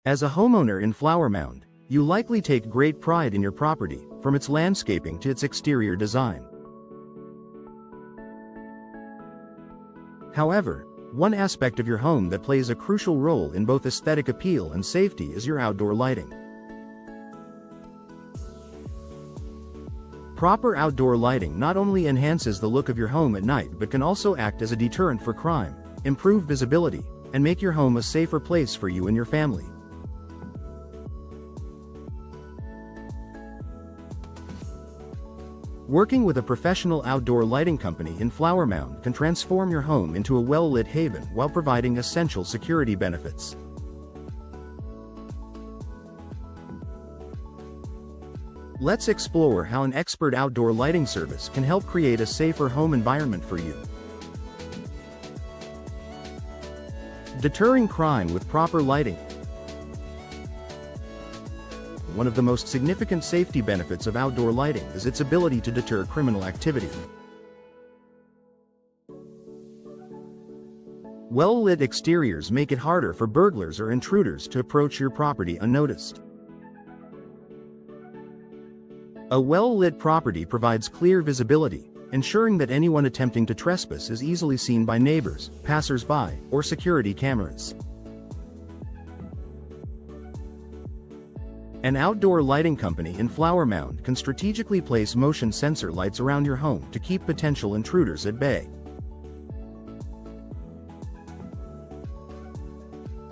As a homeowner in Flower Mound, you likely take great pride in your property, from its landscaping to its exterior design. However, one aspect of your home that plays a crucial role in both aesthetic appeal and safety is your outdoor lighting. Proper outdoor lighting not only enhances the look of your home at night but can also act as a deterrent for crime, improve visibility, and make your home a safer place for you and your family. Working with a professional outdoor lighting company in Flower Mound can transform your home into a well-lit haven while providing essential security benefits. Let's explore how an expert outdoor lighting service can help create a safer home environment for you. Deterring crime with proper lighting. One of the most significant safety benefits of outdoor lighting is its ability to deter criminal activity. Well-lit exteriors make it harder for burglars or intruders to approach your property unnoticed. A well-lit property provides clear visibility, ensuring that anyone attempting to trespass is easily seen by neighbors, passers-by, or security cameras. An outdoor lighting company in Flower Mound can strategically place motion sensor lights around your home to keep potential intruders at bay.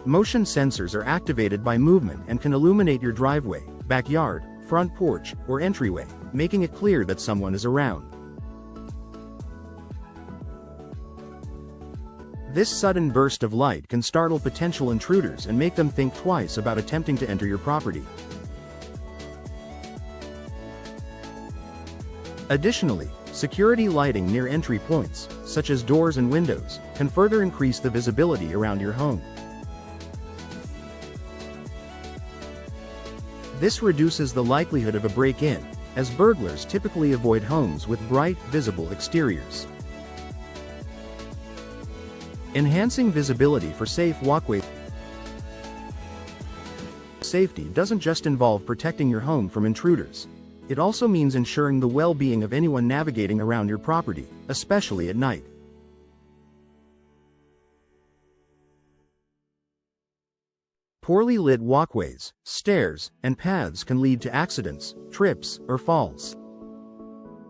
Motion sensors are activated by movement and can illuminate your driveway, backyard, front porch, or entryway, making it clear that someone is around. This sudden burst of light can startle potential intruders and make them think twice about attempting to enter your property. Additionally, security lighting near entry points, such as doors and windows, can further increase the visibility around your home. This reduces the likelihood of a break-in, as burglars typically avoid homes with bright, visible exteriors. Enhancing visibility for safe walkways. Safety doesn't just involve protecting your home from intruders. It also means ensuring the well-being of anyone navigating around your property, especially at night. Poorly lit walkways, stairs, and paths can lead to accidents, trips, or falls.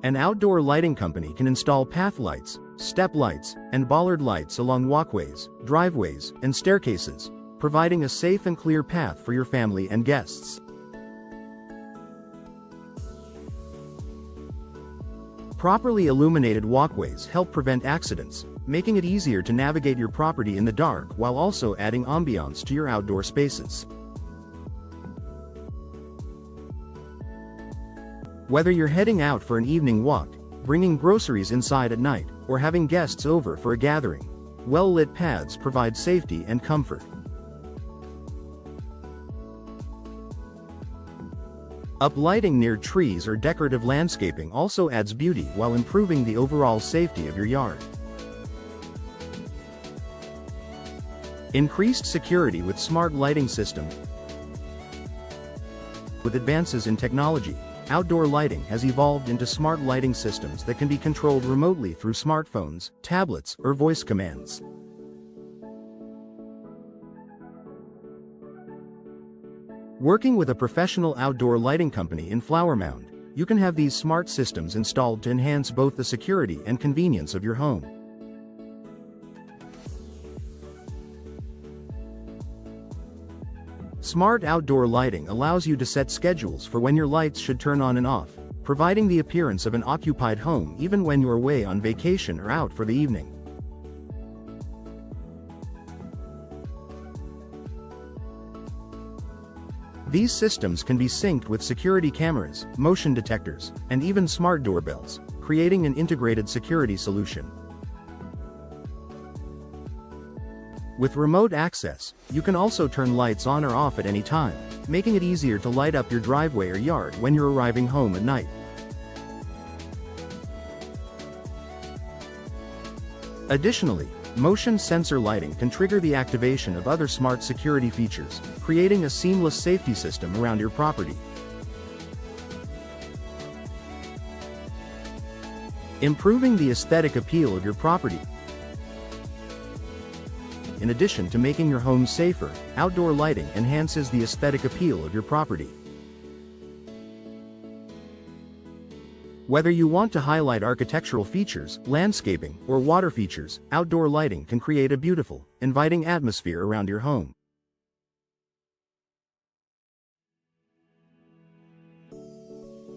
An outdoor lighting company can install path lights, step lights, and bollard lights along walkways, driveways, and staircases, providing a safe and clear path for your family and guests. Properly illuminated walkways help prevent accidents, making it easier to navigate your property in the dark while also adding ambiance to your outdoor spaces. Whether you're heading out for an evening walk, bringing groceries inside at night, or having guests over for a gathering, well-lit paths provide safety and comfort. Uplighting near trees or decorative landscaping also adds beauty while improving the overall safety of your yard. Increased security with smart lighting systems. With advances in technology, outdoor lighting has evolved into smart lighting systems that can be controlled remotely through smartphones, tablets, or voice commands. Working with a professional outdoor lighting company in Flower Mound, you can have these smart systems installed to enhance both the security and convenience of your home. Smart outdoor lighting allows you to set schedules for when your lights should turn on and off, providing the appearance of an occupied home even when you're away on vacation or out for the evening. These systems can be synced with security cameras, motion detectors, and even smart doorbells, creating an integrated security solution. With remote access, you can also turn lights on or off at any time, making it easier to light up your driveway or yard when you're arriving home at night. Additionally, Motion sensor lighting can trigger the activation of other smart security features, creating a seamless safety system around your property. Improving the aesthetic appeal of your property. In addition to making your home safer, outdoor lighting enhances the aesthetic appeal of your property. Whether you want to highlight architectural features, landscaping, or water features, outdoor lighting can create a beautiful, inviting atmosphere around your home.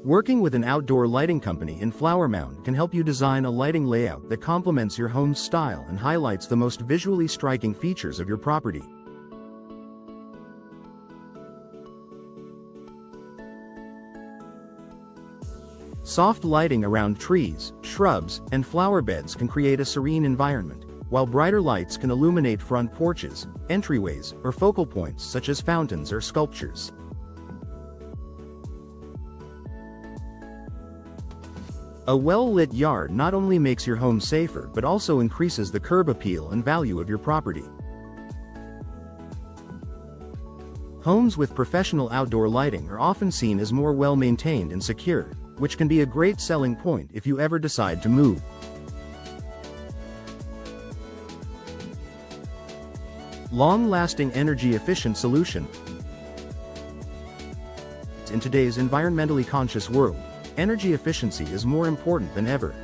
Working with an outdoor lighting company in Mound can help you design a lighting layout that complements your home's style and highlights the most visually striking features of your property. Soft lighting around trees, shrubs, and flower beds can create a serene environment, while brighter lights can illuminate front porches, entryways, or focal points such as fountains or sculptures. A well-lit yard not only makes your home safer but also increases the curb appeal and value of your property. Homes with professional outdoor lighting are often seen as more well-maintained and secure, which can be a great selling point if you ever decide to move. Long-lasting energy-efficient solution. In today's environmentally conscious world, energy efficiency is more important than ever.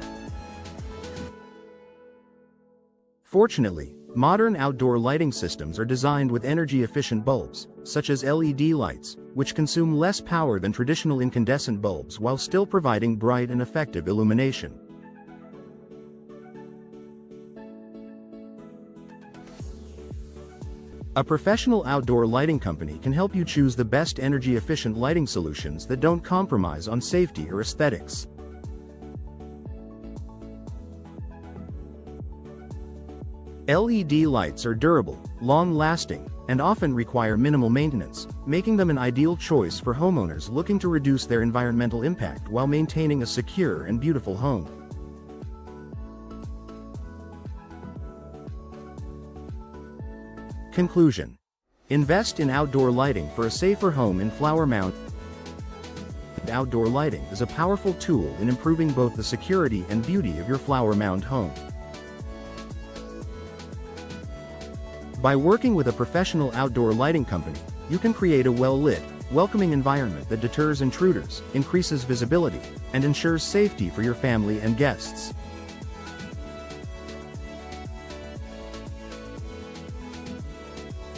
Fortunately, modern outdoor lighting systems are designed with energy-efficient bulbs, such as LED lights, which consume less power than traditional incandescent bulbs while still providing bright and effective illumination. A professional outdoor lighting company can help you choose the best energy-efficient lighting solutions that don't compromise on safety or aesthetics. LED lights are durable, long-lasting, and often require minimal maintenance, making them an ideal choice for homeowners looking to reduce their environmental impact while maintaining a secure and beautiful home. Conclusion: invest in outdoor lighting for a safer home in Mound. Outdoor lighting is a powerful tool in improving both the security and beauty of your Mound home. By working with a professional outdoor lighting company, you can create a well-lit, welcoming environment that deters intruders, increases visibility, and ensures safety for your family and guests.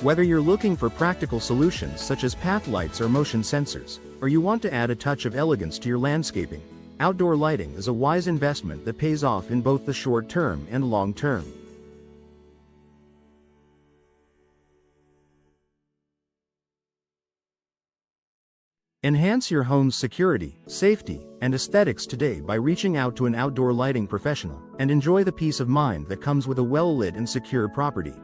Whether you're looking for practical solutions such as path lights or motion sensors, or you want to add a touch of elegance to your landscaping, outdoor lighting is a wise investment that pays off in both the short term and long term. Enhance your home's security, safety, and aesthetics today by reaching out to an outdoor lighting professional, and enjoy the peace of mind that comes with a well-lit and secure property.